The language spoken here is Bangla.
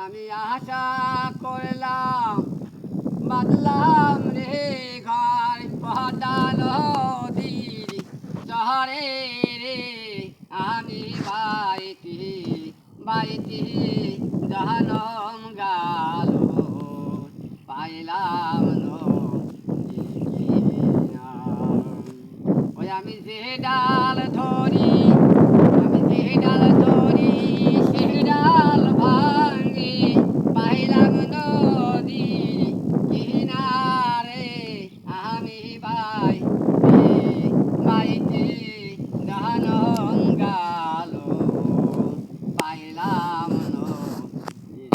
আমি আশা করলাম বাদলাম রে ঘর পদ্মা নদীর চরে রে আমি বাইতি বাইতি জাহানম গাল পাইলাম ওই আমি যে ডাল ধরি আমি যে ডাল ধরি সে ডাল ভাঙি পাইলাম নদী কিনারে আমি বাইতে জাহানম গাল পাইলাম নদী।